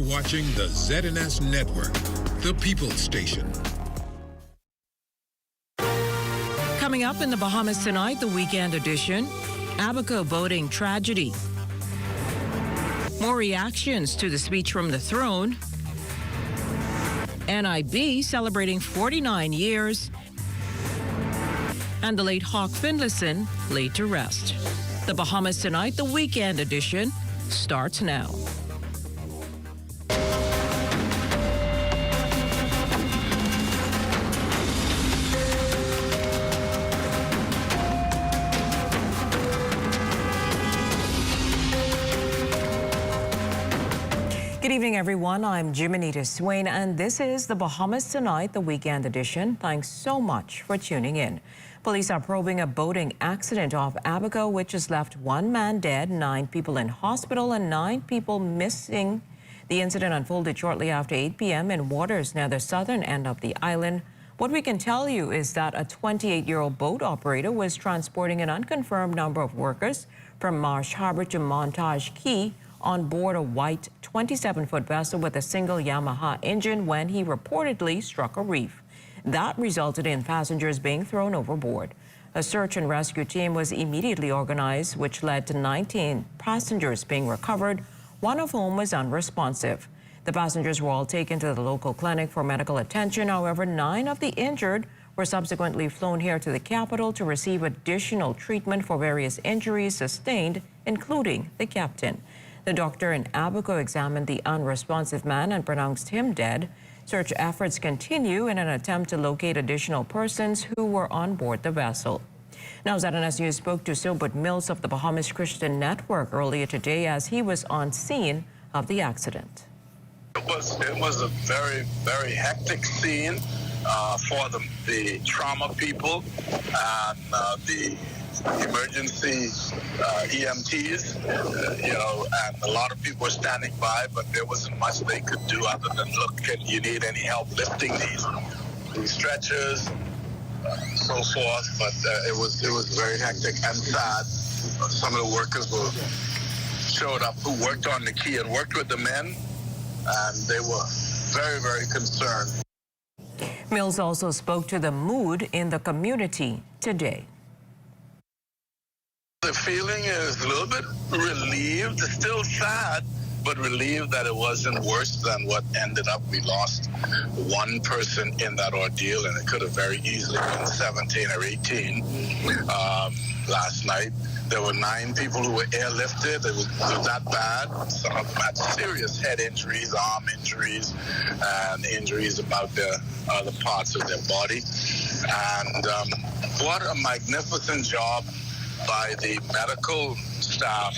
watching the ZNS Network, the People's Station. Coming up in the Bahamas tonight, the weekend edition, Abaco boating tragedy. More reactions to the speech from the throne. NIB celebrating 49 years. And the late Hawk Finlayson laid to rest. The Bahamas tonight, the weekend edition, starts now. Good evening, everyone. I'm Jimenita Swain, and this is the Bahamas Tonight, the weekend edition. Thanks so much for tuning in. Police are probing a boating accident off Abaco, which has left one man dead, 9 people in hospital, and 9 people missing. The incident unfolded shortly after 8 p.m. in waters near the southern end of the island. What we can tell you is that a 28-year-old boat operator was transporting an unconfirmed number of workers from Marsh Harbor to Montage Key on board a white 27-foot vessel with a single Yamaha engine when he reportedly struck a reef. That resulted in passengers being thrown overboard. A search and rescue team was immediately organized, which led to 19 passengers being recovered, one of whom was unresponsive. The passengers were all taken to the local clinic for medical attention. However, 9 of the injured were subsequently flown here to the capital to receive additional treatment for various injuries sustained, including the captain. The doctor in Abaco examined the unresponsive man and pronounced him dead. Search efforts continue in an attempt to locate additional persons who were on board the vessel. Now, ZNS News spoke to Silbert Mills of the Bahamas Christian Network earlier today as he was on scene of the accident. It was a very, very hectic scene for the trauma people and the emergency EMTs, and a lot of people were standing by, but there wasn't much they could do other than look, and you need any help lifting these stretchers, so forth. But it was very hectic and sad. Some of the workers showed up who worked on the quay and worked with the men, and they were very, very concerned. Mills also spoke to the mood in the community today. The feeling is a little bit relieved, still sad, but relieved that it wasn't worse than what ended up. We lost 1 person in that ordeal, and it could have very easily been 17 or 18. Last night, there were 9 people who were airlifted. It was that bad. Some of them had serious head injuries, arm injuries, and injuries about their other parts of their body. And what a magnificent job by the medical staff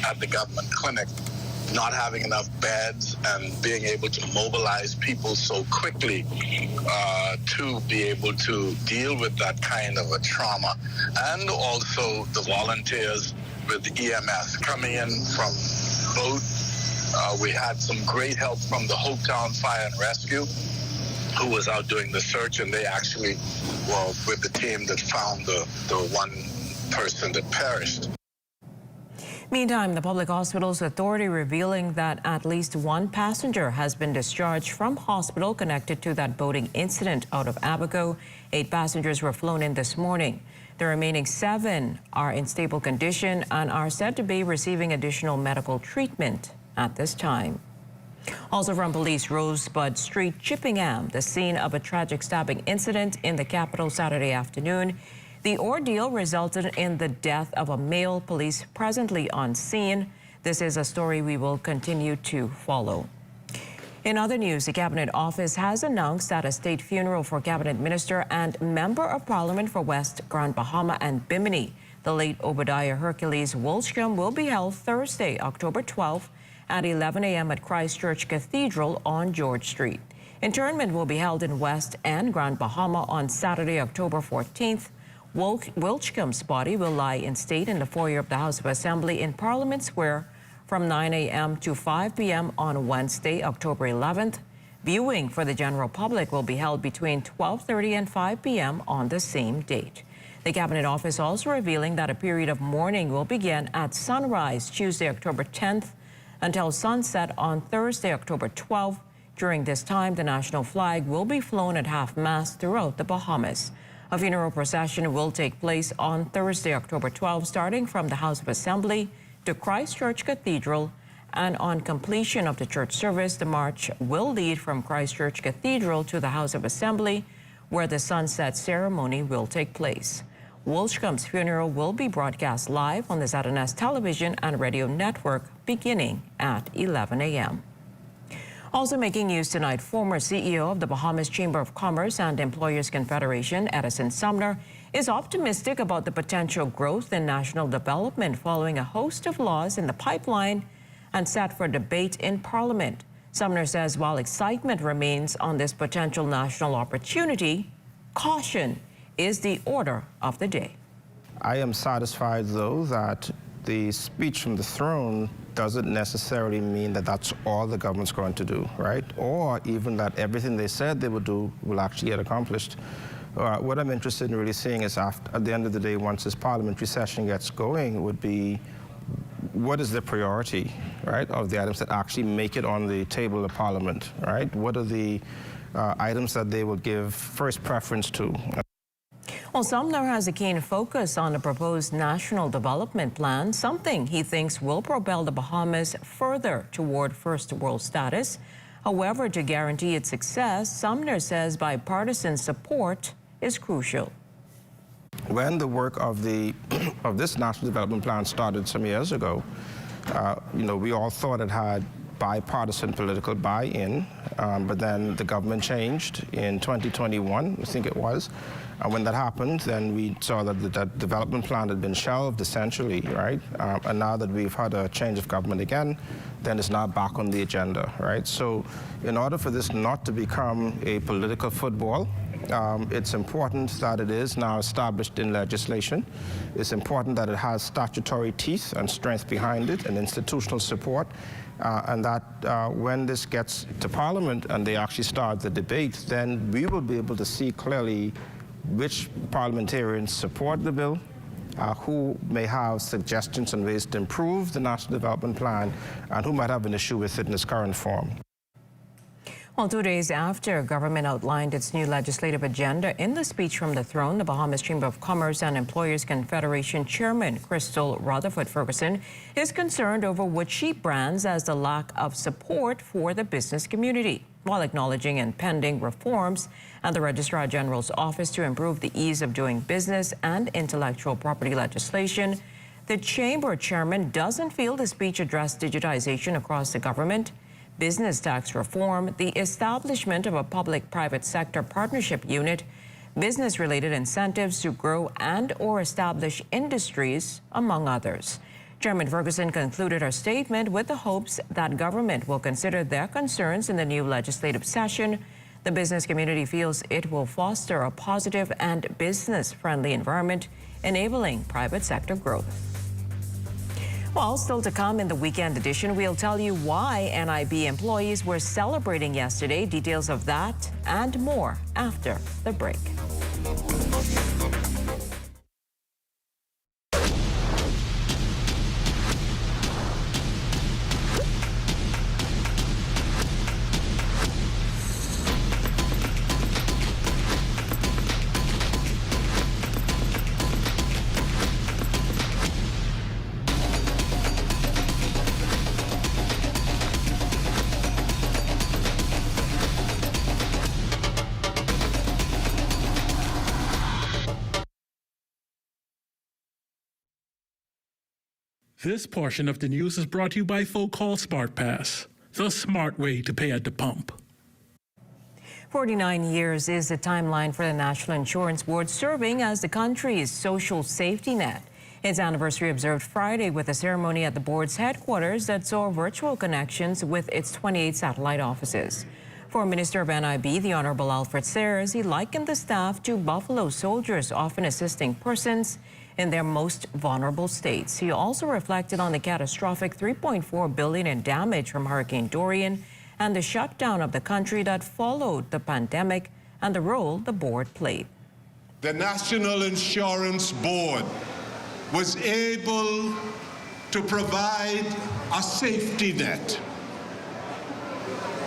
at the government clinic, not having enough beds and being able to mobilize people so quickly to be able to deal with that kind of a trauma. And also the volunteers with the EMS coming in from both. We had some great help from the Hopetown Fire and Rescue, who was out doing the search, and they actually were with the team that found the 1 person that perished. Meantime, the Public Hospitals Authority revealing that at least 1 passenger has been discharged from hospital connected to that boating incident out of Abaco. 8 passengers were flown in this morning. The remaining 7 are in stable condition and are said to be receiving additional medical treatment at this time. Also from police, Rosebud Street, Chippingham, the scene of a tragic stabbing incident in the capital Saturday afternoon. The ordeal resulted in the death of a male. Police presently on scene. This is a story we will continue to follow. In other news, the Cabinet Office has announced that a state funeral for Cabinet Minister and Member of Parliament for West Grand Bahama and Bimini, the late Obadiah Hercules Wolscombe, will be held Thursday, October 12th at 11 a.m. at Christ Church Cathedral on George Street. Interment will be held in West and Grand Bahama on Saturday, October 14th. Wolscombe's body will lie in state in the foyer of the House of Assembly in Parliament Square from 9 a.m. to 5 p.m. on Wednesday, October 11th. Viewing for the general public will be held between 12:30 and 5 p.m. on the same date. The Cabinet Office also revealing that a period of mourning will begin at sunrise Tuesday, October 10th. until sunset on Thursday, October 12th. During this time, the national flag will be flown at half-mast throughout the Bahamas. A funeral procession will take place on Thursday, October 12th, starting from the House of Assembly to Christ Church Cathedral, and on completion of the church service, the march will lead from Christ Church Cathedral to the House of Assembly, where the sunset ceremony will take place. Wolskam's funeral will be broadcast live on the ZNS television and radio network beginning at 11 a.m. Also making news tonight, former CEO of the Bahamas Chamber of Commerce and Employers Confederation, Edison Sumner, is optimistic about the potential growth in national development following a host of laws in the pipeline and set for debate in Parliament. Sumner says while excitement remains on this potential national opportunity, caution is the order of the day. I am satisfied, though, that the speech from the throne doesn't necessarily mean that that's all the government's going to do, right? Or even that everything they said they would do will actually get accomplished. What I'm interested in really seeing is at the end of the day, once this parliamentary session gets going, would be what is the priority, right, of the items that actually make it on the table of Parliament, right? What are the items that they will give first preference to? Well, Sumner has a keen focus on the proposed National Development Plan, something he thinks will propel the Bahamas further toward first world status. However, to guarantee its success, Sumner says bipartisan support is crucial. When the work of this National Development Plan started some years ago, we all thought it had bipartisan political buy-in, but then the government changed in 2021, I think it was. And when that happened, then we saw that the development plan had been shelved essentially, right? And now that we've had a change of government again, then it's now back on the agenda, right? So in order for this not to become a political football, it's important that it is now established in legislation. It's important that it has statutory teeth and strength behind it and institutional support, and that when this gets to Parliament and they actually start the debate, then we will be able to see clearly which parliamentarians support the bill, who may have suggestions on ways to improve the National Development Plan, and who might have an issue with it in its current form. Well, 2 days after government outlined its new legislative agenda in the speech from the throne, the Bahamas Chamber of Commerce and Employers Confederation Chairman Crystal Rutherford Ferguson is concerned over what she brands as the lack of support for the business community, while acknowledging impending reforms and the Registrar General's office to improve the ease of doing business and intellectual property legislation. The Chamber chairman doesn't feel the speech addressed digitization across the government, business tax reform, the establishment of a public-private sector partnership unit, business-related incentives to grow and/or establish industries, among others. Chairman Ferguson concluded her statement with the hopes that government will consider their concerns in the new legislative session. The business community feels it will foster a positive and business-friendly environment, enabling private sector growth. Well, still to come in the weekend edition, we'll tell you why NIB employees were celebrating yesterday. Details of that and more after the break. This portion of the news is brought to you by Folk Call Smart Pass, the smart way to pay at the pump. 49 years is the timeline for the National Insurance Board serving as the country's social safety net. Its anniversary observed Friday with a ceremony at the board's headquarters that saw virtual connections with its 28 satellite offices. For Minister of NIB, the Honorable Alfred Sayers, he likened the staff to Buffalo soldiers, often assisting persons in their most vulnerable states. He also reflected on the catastrophic $3.4 billion in damage from Hurricane Dorian and the shutdown of the country that followed the pandemic and the role the board played. The National Insurance Board was able to provide a safety net,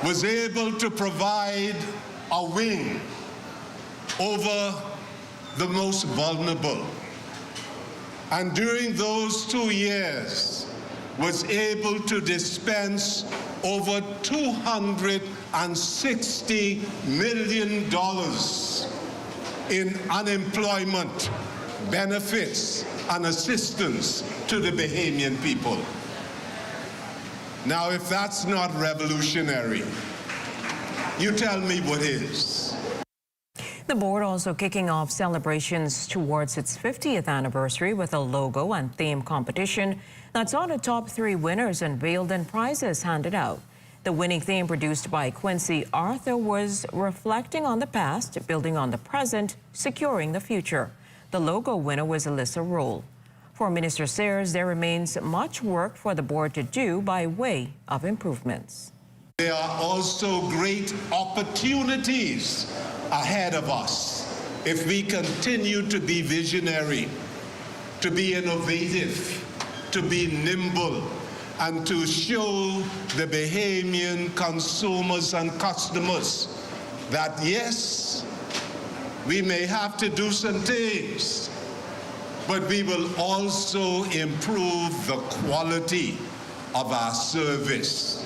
was able to provide a wing over the most vulnerable. And during those 2 years, was able to dispense over $260 million in unemployment benefits and assistance to the Bahamian people. Now, if that's not revolutionary, you tell me what is. The board also kicking off celebrations towards its 50th anniversary with a logo and theme competition that saw the top 3 winners unveiled and prizes handed out. The winning theme, produced by Quincy Arthur, was reflecting on the past, building on the present, securing the future. The logo winner was Alyssa Roll. For Minister Sayers, there remains much work for the board to do by way of improvements. There are also great opportunities ahead of us if we continue to be visionary, to be innovative, to be nimble, and to show the Bahamian consumers and customers that, yes, we may have to do some things, but we will also improve the quality of our service.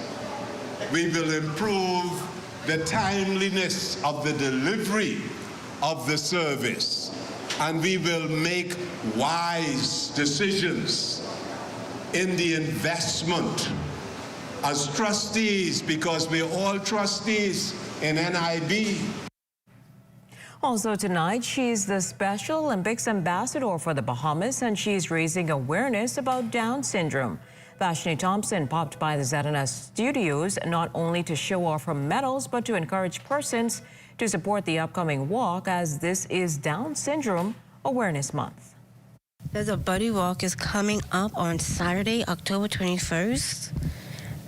We will improve the timeliness of the delivery of the service, and we will make wise decisions in the investment as trustees, because we're all trustees in NIB. Also tonight, she's the Special Olympics ambassador for the Bahamas, and she's raising awareness about Down syndrome. Vashni Thompson popped by the ZNS studios not only to show off her medals, but to encourage persons to support the upcoming walk, as this is Down Syndrome Awareness Month. The Buddy Walk is coming up on Saturday, October 21st,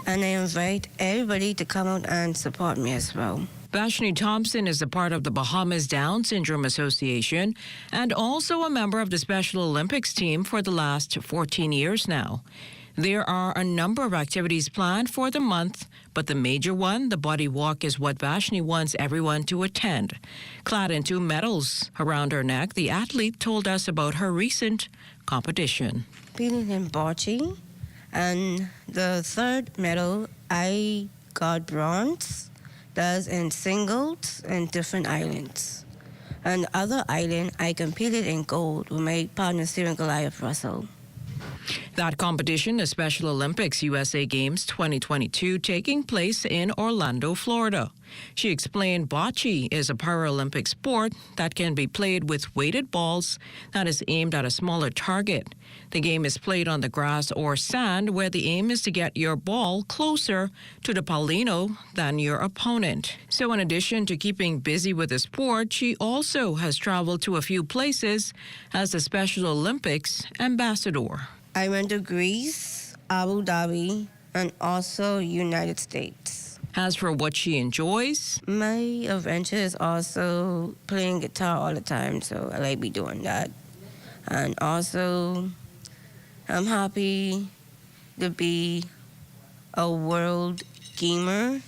and I invite everybody to come out and support me as well. Vashni Thompson is a part of the Bahamas Down Syndrome Association and also a member of the Special Olympics team for the last 14 years now. There are a number of activities planned for the month, but the major one, the Buddy Walk, is what Vashni wants everyone to attend. Clad in 2 medals around her neck, the athlete told us about her recent competition. Competing in bocce, and the 3rd medal, I got bronze. That's in singles and different islands. And the other island, I competed in gold with my partner, Stephen Goliath Russell. That competition, the Special Olympics USA Games 2022, taking place in Orlando, Florida. She explained bocce is a Paralympic sport that can be played with weighted balls that is aimed at a smaller target. The game is played on the grass or sand, where the aim is to get your ball closer to the palino than your opponent. So in addition to keeping busy with the sport, she also has traveled to a few places as the Special Olympics ambassador. I went to Greece, Abu Dhabi, and also United States. As for what she enjoys, my adventure is also playing guitar all the time, so I like be doing that. And also, I'm happy to be a world gamer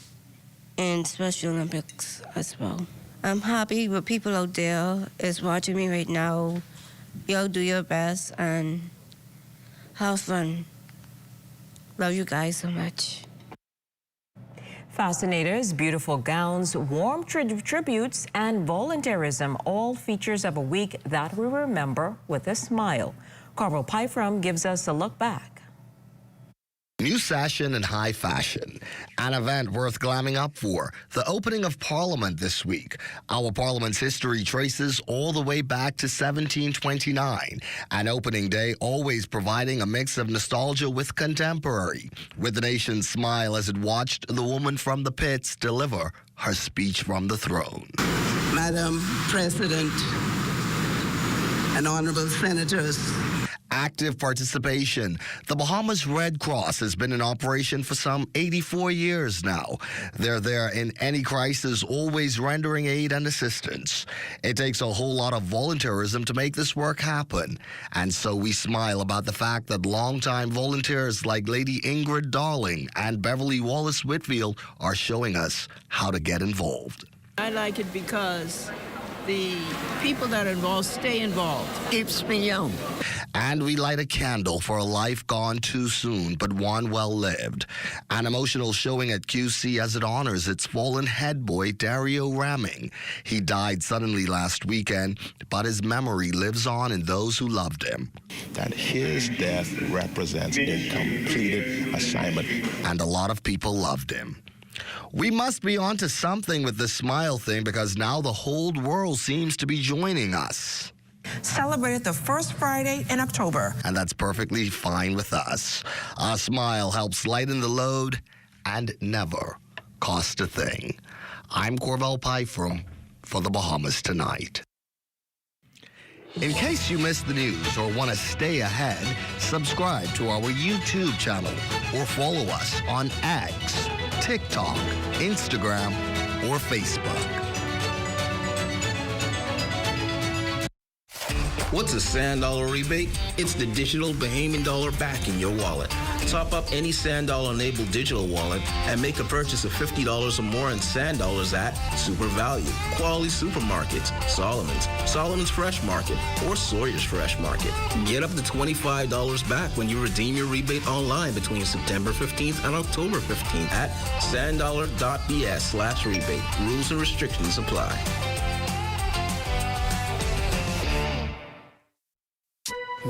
in Special Olympics as well. I'm happy with people out there is watching me right now. Y'all do your best and have fun. Love you guys so much. fascinators, beautiful gowns, warm tributes, and volunteerism, all features of a week that we remember with a smile. Carvel Pyfram gives us a look back. New session and high fashion, an event worth glamming up for. The opening of Parliament this week. Our Parliament's history traces all the way back to 1729. An opening day always providing a mix of nostalgia with contemporary, with the nation's smile as it watched the woman from the pits deliver her speech from the throne. Madam President and honorable senators. Active participation. The Bahamas Red Cross has been in operation for some 84 years now. They're there in any crisis, always rendering aid and assistance. It takes a whole lot of volunteerism to make this work happen. And so we smile about the fact that longtime volunteers like Lady Ingrid Darling and Beverly Wallace Whitfield are showing us how to get involved. I like it because the people that are involved stay involved. Keeps me young. And we light a candle for a life gone too soon, but one well lived. An emotional showing at QC as it honors its fallen head boy, Dario Ramming. He died suddenly last weekend, but his memory lives on in those who loved him. That his death represents a completed assignment. And a lot of people loved him. We must be onto something with this smile thing because now the whole world seems to be joining us. Celebrated the first Friday in October. And that's perfectly fine with us. A smile helps lighten the load and never cost a thing. I'm Corvell Pyfrom for the Bahamas Tonight. In case you missed the news or want to stay ahead, subscribe to our YouTube channel or follow us on X, TikTok, Instagram, or Facebook. What's a Sand Dollar rebate? It's the digital Bahamian dollar back in your wallet. Top up any Sand Dollar enabled digital wallet and make a purchase of $50 or more in Sand Dollars at Super Value, Quality Supermarkets, Solomon's Fresh Market, or Sawyer's Fresh Market. Get up to $25 back when you redeem your rebate online between September 15th and October 15th at sanddollar.bs/rebate. Rules and restrictions apply.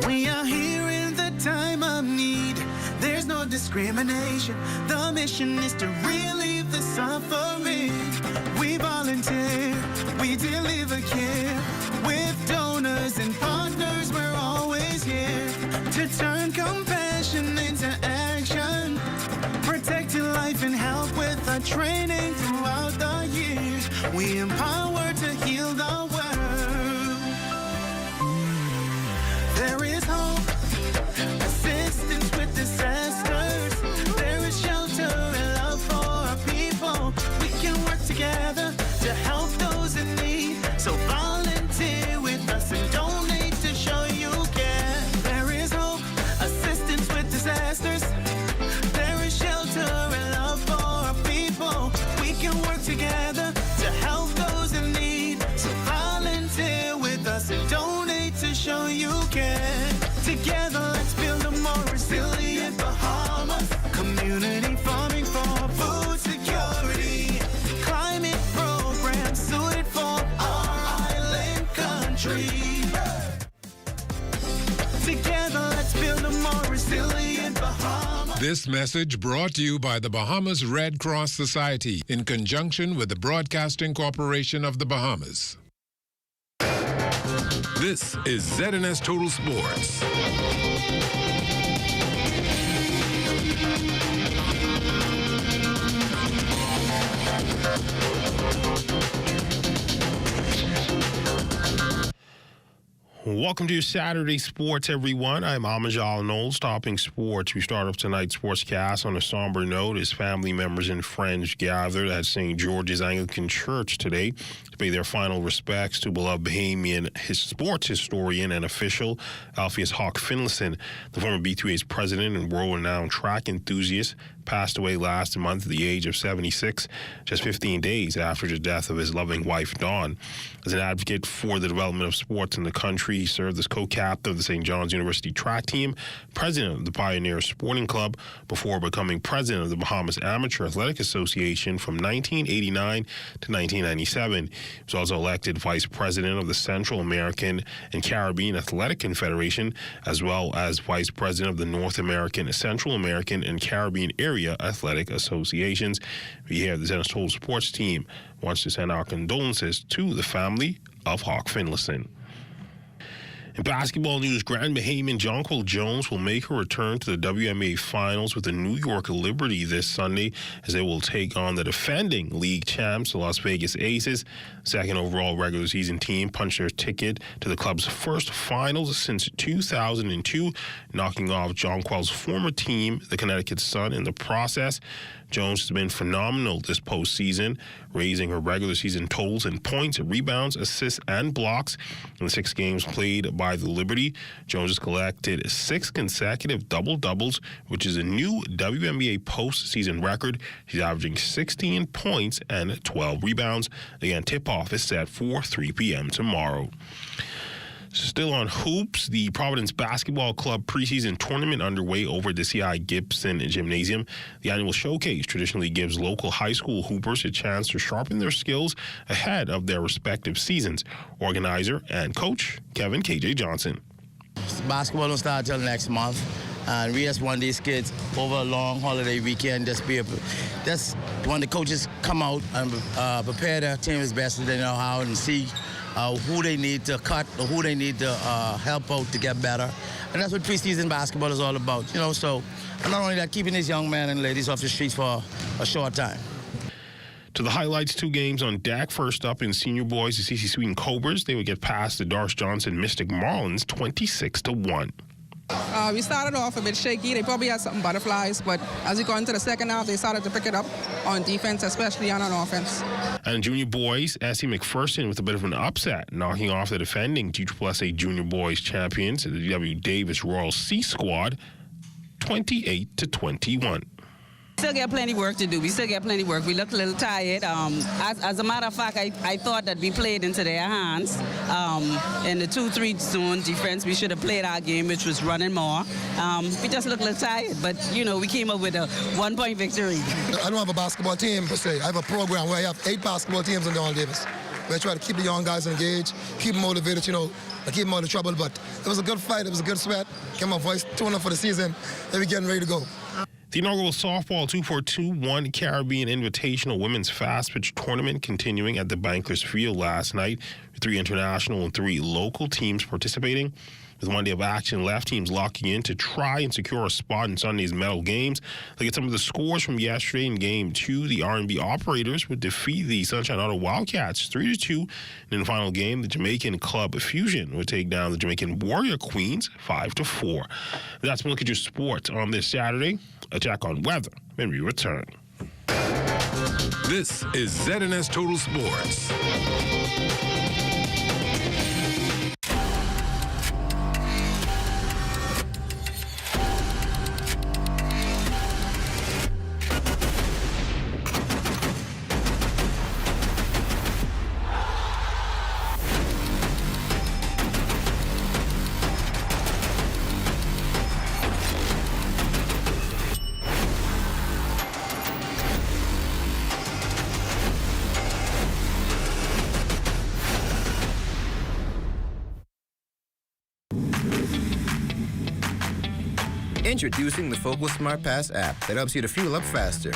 We are here in the time of need. There's no discrimination. The mission is to relieve the suffering. We volunteer, we deliver care. With donors and partners, we're always here to turn compassion into action. Protecting life and health with our training throughout the years. We empower to heal the world. There is hope, assistance with disasters. There is shelter and love for our people. We can work together to help those in need. So volunteer with us and donate to show you care. There is hope, assistance with disasters. There is shelter and love for our people. We can work together to help those in need. So volunteer with us and donate to show you care. Together, let's build a more resilient Bahamas. Community farming for food security. Climate programs suited for our island country. Together, let's build a more resilient Bahamas. This message brought to you by the Bahamas Red Cross Society in conjunction with the Broadcasting Corporation of the Bahamas. This is ZNS Total Sports. Welcome to Saturday Sports, everyone. I'm Amajal Knowles, topping sports. We start off tonight's sportscast on a somber note as family members and friends gathered at St. George's Anglican Church today to pay their final respects to beloved Bahamian sports historian and official Alpheus Hawk Finlayson. The former B2A's president and world-renowned track enthusiast passed away last month at the age of 76, just 15 days after the death of his loving wife, Dawn. As an advocate for the development of sports in the country, he served as co-captain of the St. John's University track team, president of the Pioneer Sporting Club, before becoming president of the Bahamas Amateur Athletic Association from 1989 to 1997. He was also elected vice president of the Central American and Caribbean Athletic Confederation, as well as vice president of the North American, Central American, and Caribbean Area Athletic Associations. We here at the ZNS Total Sports team wants to send our condolences to the family of Hawk Finlayson. In basketball news, Grand Bahamian Jonquil Jones will make her return to the WNBA Finals with the New York Liberty this Sunday as they will take on the defending league champs, the Las Vegas Aces. Second overall regular season team punched their ticket to the club's first finals since 2002, knocking off Jonquil's former team, the Connecticut Sun, in the process. Jones has been phenomenal this postseason, raising her regular season totals in points, rebounds, assists, and blocks. In the 6 games played by the Liberty, Jones has collected 6 consecutive double-doubles, which is a new WNBA postseason record. She's averaging 16 points and 12 rebounds. Again, tip-off is set for 3 p.m. tomorrow. Still on hoops, the Providence Basketball Club preseason tournament underway over at the C.I. Gibson Gymnasium. The annual showcase traditionally gives local high school hoopers a chance to sharpen their skills ahead of their respective seasons. Organizer and coach Kevin K.J. Johnson. Basketball don't start till next month, and we just want these kids over a long holiday weekend just when the coaches come out and prepare their team as best as they know how and see who they need to cut or who they need to help out to get better. And that's what preseason basketball is all about, so and not only that, keeping these young men and ladies off the streets for a short time. To the highlights, 2 games on deck. First up in senior boys, the C.C. Sweden Cobras. They would get past the Darce Johnson Mystic Marlins 26-1. We started off a bit shaky. They probably had some butterflies, but as we got into the second half, they started to pick it up on defense, especially on offense. And junior boys, S.C. McPherson with a bit of an upset, knocking off the defending GSSA Junior Boys champions, the W. Davis Royal C Squad, 28-21. Still got plenty work to do. We still got plenty work. We look a little tired. As a matter of fact, I thought that we played into their hands. In the 2-3 zone defense, we should have played our game, which was running more. We just look a little tired, but, we came up with a 1-point victory. I don't have a basketball team, per se. I have a program where I have 8 basketball teams in Donald Davis. We try to keep the young guys engaged, keep them motivated, and keep them out of trouble. But it was a good fight. It was a good sweat. Get my voice tuned up for the season, and we're getting ready to go. The inaugural softball 2-4-2-1 Caribbean Invitational Women's Fast Pitch Tournament continuing at the Bankless Field last night, with 3 international and 3 local teams participating. With 1 day of action left, teams locking in to try and secure a spot in Sunday's medal games. Look at some of the scores from yesterday in Game 2. The R&B Operators would defeat the Sunshine Auto Wildcats 3-2. And in the final game, the Jamaican Club Fusion would take down the Jamaican Warrior Queens 5-4. That's one look at your sports on this Saturday. A check on weather when we return. This is ZNS Total Sports. Introducing the Focal Smart Pass app that helps you to fuel up faster.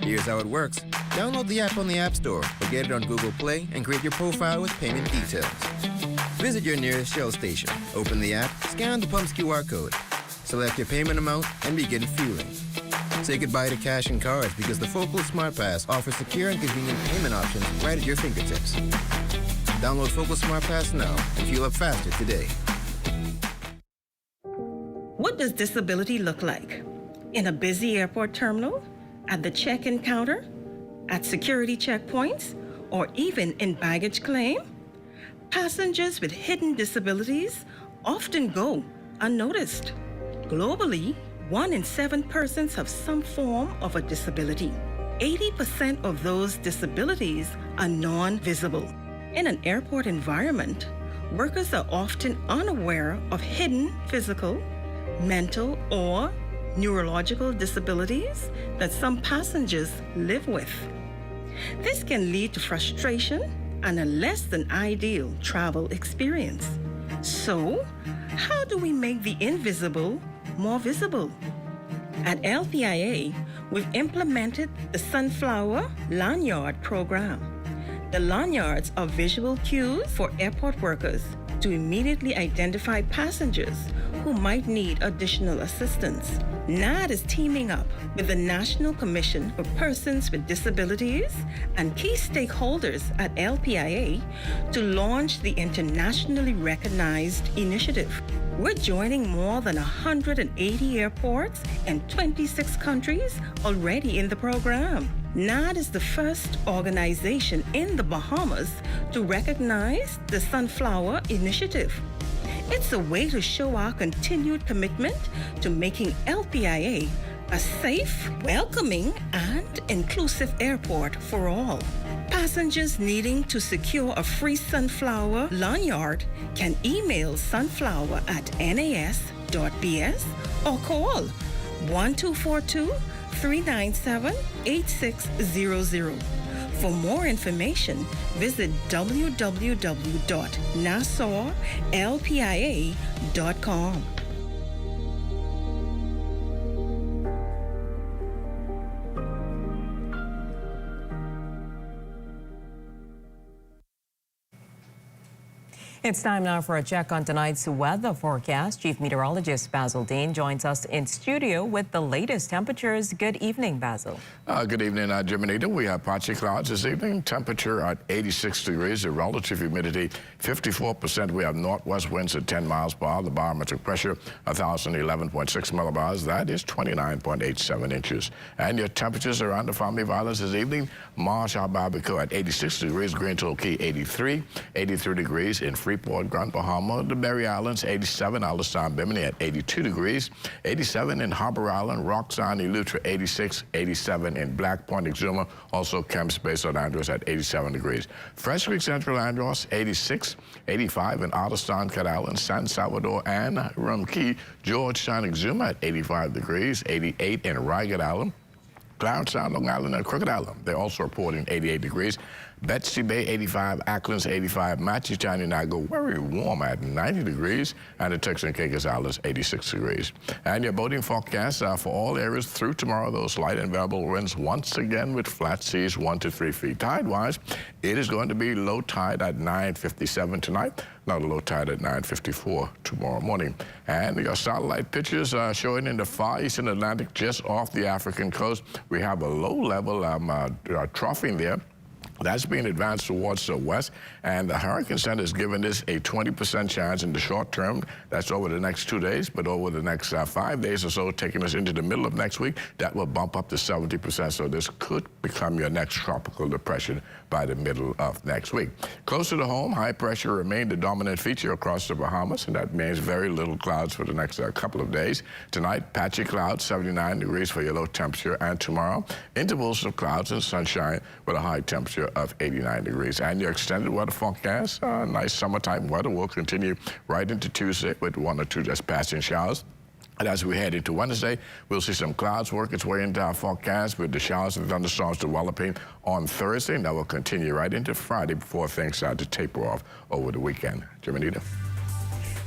Here's how it works. Download the app on the App Store or get it on Google Play and create your profile with payment details. Visit your nearest Shell station, open the app, scan the pump's QR code, select your payment amount, and begin fueling. Say goodbye to cash and cards because the Focal Smart Pass offers secure and convenient payment options right at your fingertips. Download Focal Smart Pass now and fuel up faster today. What does disability look like? In a busy airport terminal? At the check-in counter? At security checkpoints? Or even in baggage claim? Passengers with hidden disabilities often go unnoticed. Globally, 1 in 7 persons have some form of a disability. 80% of those disabilities are non-visible. In an airport environment, workers are often unaware of hidden physical, mental, or neurological disabilities that some passengers live with. This can lead to frustration and a less than ideal travel experience. So, how do we make the invisible more visible? At LPIA, we've implemented the Sunflower Lanyard program. The lanyards are visual cues for airport workers to immediately identify passengers who might need additional assistance. NAD is teaming up with the National Commission for Persons with Disabilities and key stakeholders at LPIA to launch the internationally recognized initiative. We're joining more than 180 airports and 26 countries already in the program. NAD is the first organization in the Bahamas to recognize the Sunflower Initiative. It's a way to show our continued commitment to making LPIA a safe, welcoming, and inclusive airport for all. Passengers needing to secure a free sunflower lanyard can email sunflower@nas.bs or call 1242-397-8600. For more information, visit www.nassauLPIA.com. It's time now for a check on tonight's weather forecast. Chief Meteorologist Basil Dean joins us in studio with the latest temperatures. Good evening, Basil. Good evening, Jiminita. We have patchy clouds this evening. Temperature at 86 degrees. The relative humidity 54%. We have northwest winds at 10 miles per hour. The barometric pressure 1,011.6 millibars. That is 29.87 inches. And your temperatures around the Family Violence this evening. Marsh, Abaco at 86 degrees. Green Toll Key 83. 83 degrees in Freeport, Grand Bahama, the Berry Islands, 87, Alistown, Bimini at 82 degrees, 87 in Harbor Island, Roxanne, Eleuthera, 86, 87 in Black Point, Exuma, also Kemps Bay, St. Andrews at 87 degrees. Fresh Creek, Central Andros, 86, 85 in Alistown, Cat Island, San Salvador, and Rum Key, Georgetown, Exuma at 85 degrees, 88 in Rygat Island, Clarence Sound, Long Island, and Crooked Island. They're also reporting 88 degrees. Betsy Bay, 85, Acklands, 85, Matchetown, and I go very warm at 90 degrees, and the Turks and Caicos Islands, 86 degrees. And your boating forecast for all areas through tomorrow, those light and variable winds once again with flat seas 1 to 3 feet. Tide-wise, it is going to be low tide at 9:57 tonight, not a low tide at 9:54 tomorrow morning. And your satellite pictures are showing in the far eastern Atlantic, just off the African coast. We have a low-level troughing there. That's being advanced towards the west, and the Hurricane Center is giving this a 20% chance in the short term. That's over the next 2 days, but over the next 5 days or so, taking us into the middle of next week, that will bump up to 70%. So this could become your next tropical depression by the middle of next week. Closer to home, high pressure remained the dominant feature across the Bahamas, and that means very little clouds for the next couple of days. Tonight, patchy clouds, 79 degrees for your low temperature, and tomorrow, intervals of clouds and sunshine with a high temperature of 89 degrees. And your extended weather forecast, nice summertime weather will continue right into Tuesday with 1 or 2 just passing showers. And as we head into Wednesday, we'll see some clouds work its way into our forecast with the showers and thunderstorms developing on Thursday. And that will continue right into Friday before things start to taper off over the weekend. Jiminita.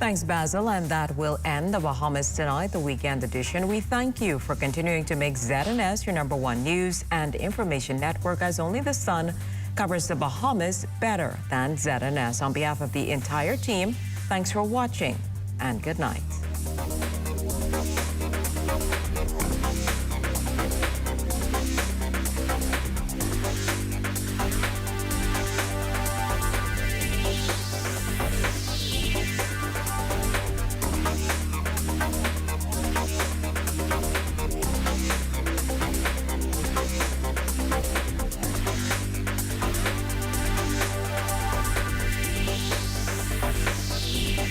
Thanks, Basil, and that will end the Bahamas Tonight, the weekend edition. We thank you for continuing to make ZNS your #1 news and information network, as only the sun covers the Bahamas better than ZNS. On behalf of the entire team, thanks for watching and good night.